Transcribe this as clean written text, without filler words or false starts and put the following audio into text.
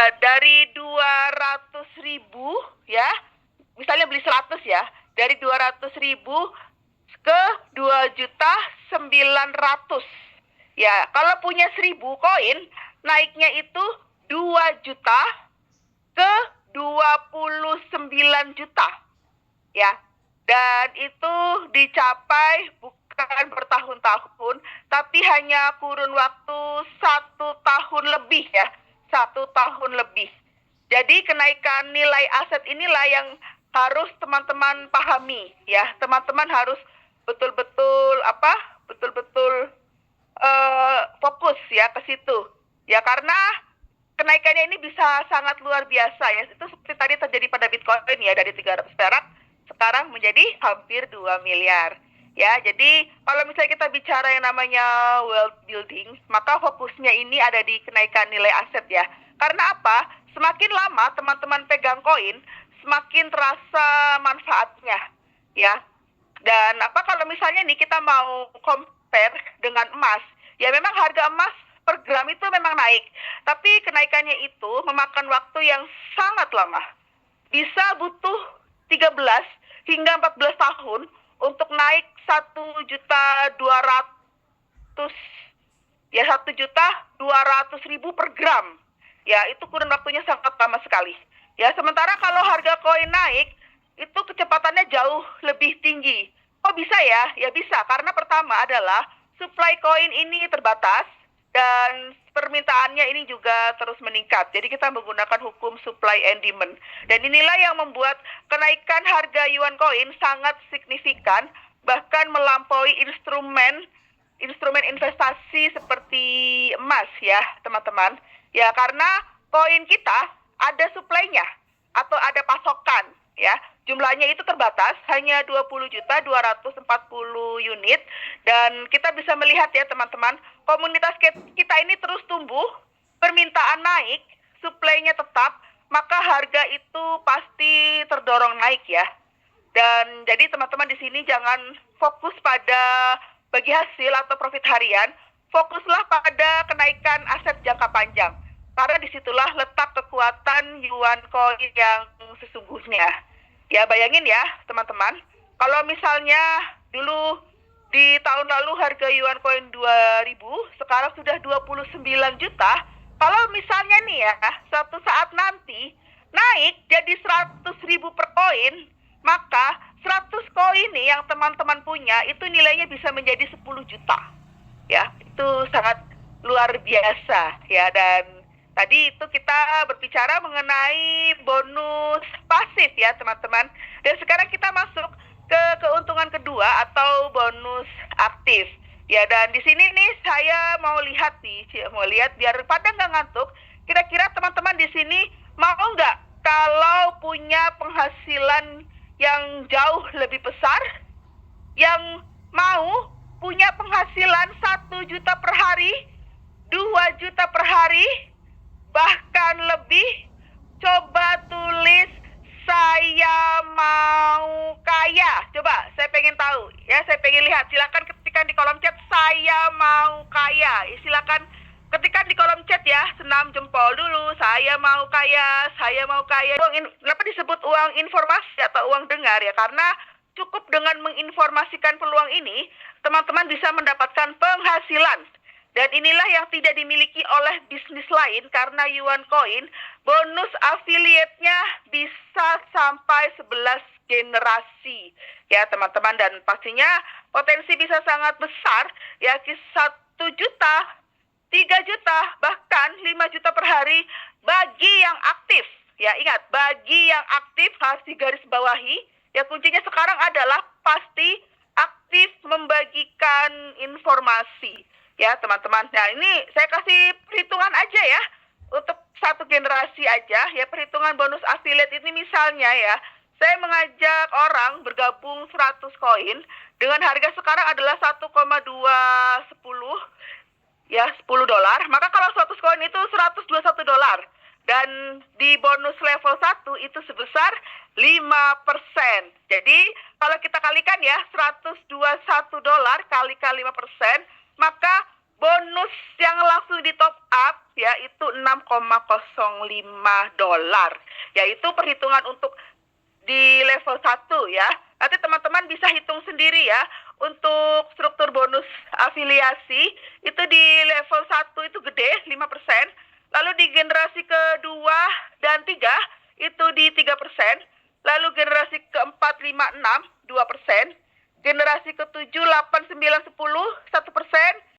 Ya, dari 200.000 ya, misalnya beli 100 ya, dari 200.000 ke 2.900.000. Ya, kalau punya 1.000 koin, naiknya itu 2 juta ke 29 juta. Ya, dan itu dicapai bukan bertahun-tahun, tapi hanya kurun waktu 1 tahun lebih ya, 1 tahun lebih. Jadi kenaikan nilai aset inilah yang harus teman-teman pahami ya. Teman-teman harus betul-betul betul-betul fokus ya ke situ. Ya karena kenaikannya ini bisa sangat luar biasa ya. Itu seperti tadi terjadi pada Bitcoin ya, dari 300 perak sekarang menjadi hampir 2 miliar. Ya, jadi kalau misalnya kita bicara yang namanya wealth building, maka fokusnya ini ada di kenaikan nilai aset ya. Karena apa? Semakin lama teman-teman pegang koin, semakin terasa manfaatnya ya. Dan kalau misalnya nih kita mau compare dengan emas, ya memang harga emas per gram itu memang naik. Tapi kenaikannya itu memakan waktu yang sangat lama. Bisa butuh 13 hingga 14 tahun untuk naik 1.200.000 ya, 1.200.000 per gram. Ya, itu kurun waktunya sangat lama sekali. Ya, sementara kalau harga koin naik, itu kecepatannya jauh lebih tinggi. Kok bisa ya? Ya bisa, karena pertama adalah supply koin ini terbatas dan permintaannya ini juga terus meningkat. Jadi kita menggunakan hukum supply and demand. Dan inilah yang membuat kenaikan harga yuan koin sangat signifikan, bahkan melampaui instrumen investasi seperti emas ya, teman-teman. Ya, karena koin kita ada suplainya atau ada pasokan ya. Jumlahnya itu terbatas, hanya 20.240 unit, dan kita bisa melihat ya teman-teman, komunitas kita ini terus tumbuh, permintaan naik, suplainya tetap, maka harga itu pasti terdorong naik ya. Dan jadi teman-teman di sini jangan fokus pada bagi hasil atau profit harian, fokuslah pada kenaikan aset jangka panjang. Karena disitulah letak kekuatan yuan coin yang sesungguhnya. Ya bayangin ya teman-teman, kalau misalnya dulu di tahun lalu harga yuan coin 2.000, sekarang sudah 29 juta. Kalau misalnya nih ya, suatu saat nanti naik jadi 100.000 per koin, maka 100 koin nih yang teman-teman punya itu nilainya bisa menjadi 10 juta. Ya, itu sangat luar biasa ya. Dan tadi itu kita berbicara mengenai bonus pasif ya teman-teman. Dan sekarang kita masuk ke keuntungan kedua atau bonus aktif. Ya, dan di sini nih saya mau lihat biar pada nggak ngantuk. Kira-kira teman-teman di sini mau nggak kalau punya penghasilan yang jauh lebih besar, yang mau punya penghasilan 1 juta per hari, 2 juta per hari, bahkan lebih? Coba tulis saya mau kaya. Coba, saya pengen tahu ya, saya pengen lihat. Silakan ketikkan di kolom chat saya mau kaya. Silakan ketikkan di kolom chat ya, senam jempol dulu. Saya mau kaya, saya mau kaya. Kenapa disebut uang informasi atau uang dengar ya? Karena cukup dengan menginformasikan peluang ini, teman-teman bisa mendapatkan penghasilan. Dan inilah yang tidak dimiliki oleh bisnis lain, karena yuan coin bonus affiliate-nya bisa sampai 11 generasi ya teman-teman. Dan pastinya potensi bisa sangat besar ya, 1 juta, 3 juta, bahkan 5 juta per hari bagi yang aktif. Ya ingat, bagi yang aktif harus digarisbawahi ya, kuncinya sekarang adalah pasti aktif membagikan informasi ya teman-teman. Nah ini saya kasih perhitungan aja ya, untuk satu generasi aja ya, perhitungan bonus affiliate ini misalnya ya, saya mengajak orang bergabung 100 koin dengan harga sekarang adalah 1,210 ya, $10. Maka kalau 100 koin itu $121, dan di bonus level 1 itu sebesar 5%. Jadi kalau kita kalikan ya, $121 kalikan 5%, maka bonus yang langsung di top up ya itu $6,05. Yaitu perhitungan untuk di level 1 ya. Nanti teman-teman bisa hitung sendiri ya. Untuk struktur bonus afiliasi itu di level 1 itu gede 5%. Lalu di generasi kedua dan 3 itu di 3%. Lalu generasi keempat, 5, 6, 2%. Generasi ke-7, 8, 9, 10, 1%.